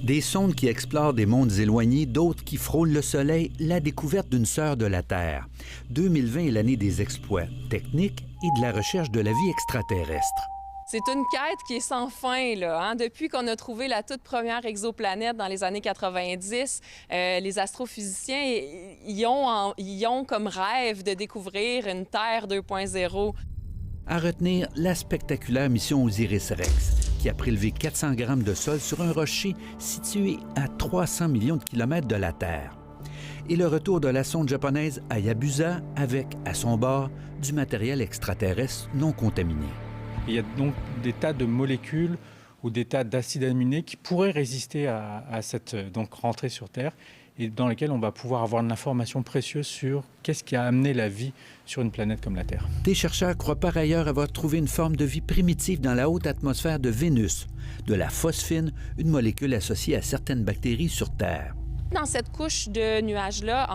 Des sondes qui explorent des mondes éloignés, d'autres qui frôlent le Soleil, la découverte d'une sœur de la Terre. 2020 est l'année des exploits techniques et de la recherche de la vie extraterrestre. C'est une quête qui est sans fin, là, hein? Depuis qu'on a trouvé la toute première exoplanète dans les années 90, les astrophysiciens y ont comme rêve de découvrir une Terre 2.0. À retenir la spectaculaire mission Osiris-Rex, qui a prélevé 400 grammes de sol sur un rocher situé à 300 millions de kilomètres de la Terre. Et le retour de la sonde japonaise Hayabusa avec, à son bord, du matériel extraterrestre non contaminé. Il y a donc des tas de molécules ou des tas d'acides aminés qui pourraient résister à cette rentrée sur Terre et dans lesquels on va pouvoir avoir de l'information précieuse sur qu'est-ce qui a amené la vie sur une planète comme la Terre. Des chercheurs croient par ailleurs avoir trouvé une forme de vie primitive dans la haute atmosphère de Vénus, de la phosphine, une molécule associée à certaines bactéries sur Terre. Dans cette couche de nuages-là,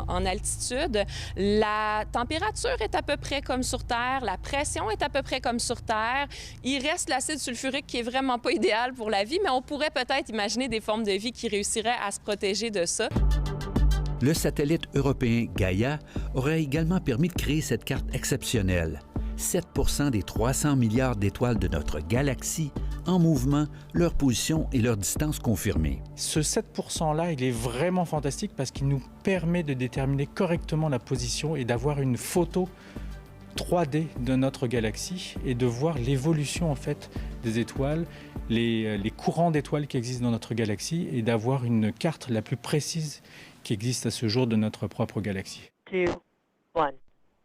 en altitude, la température est à peu près comme sur Terre, la pression est à peu près comme sur Terre. Il reste l'acide sulfurique qui est vraiment pas idéal pour la vie, mais on pourrait peut-être imaginer des formes de vie qui réussiraient à se protéger de ça. Le satellite européen Gaia aurait également permis de créer cette carte exceptionnelle. 7 % des 300 milliards d'étoiles de notre galaxie en mouvement, leur position et leur distance confirmées. Ce 7 %-là, il est vraiment fantastique parce qu'il nous permet de déterminer correctement la position et d'avoir une photo 3D de notre galaxie et de voir l'évolution en fait des étoiles, les courants d'étoiles qui existent dans notre galaxie et d'avoir une carte la plus précise qui existe à ce jour de notre propre galaxie. 2, 1,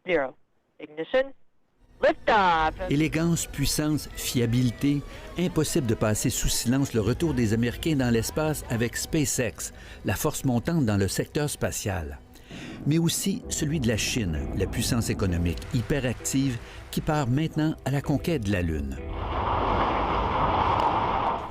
0. Ignition. Lift-off. Élégance, puissance, fiabilité, impossible de passer sous silence le retour des Américains dans l'espace avec SpaceX, la force montante dans le secteur spatial. Mais aussi celui de la Chine, la puissance économique hyperactive qui part maintenant à la conquête de la Lune.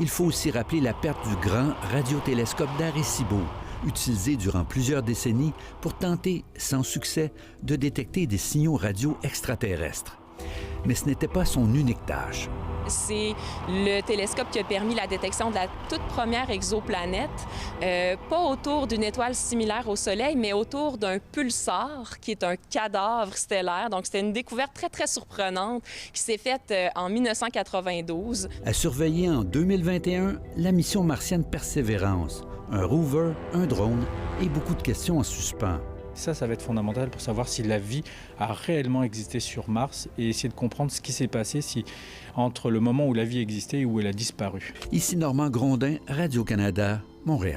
Il faut aussi rappeler la perte du grand radiotélescope d'Arecibo, utilisé durant plusieurs décennies pour tenter, sans succès, de détecter des signaux radio extraterrestres. Mais ce n'était pas son unique tâche. C'est le télescope qui a permis la détection de la toute première exoplanète, pas autour d'une étoile similaire au Soleil, mais autour d'un pulsar, qui est un cadavre stellaire. Donc, c'était une découverte très, très surprenante qui s'est faite en 1992. À surveiller en 2021, la mission martienne Persévérance, un rover, un drone et beaucoup de questions en suspens. Ça va être fondamental pour savoir si la vie a réellement existé sur Mars et essayer de comprendre ce qui s'est passé entre le moment où la vie existait et où elle a disparu. Ici Normand Grondin, Radio-Canada, Montréal.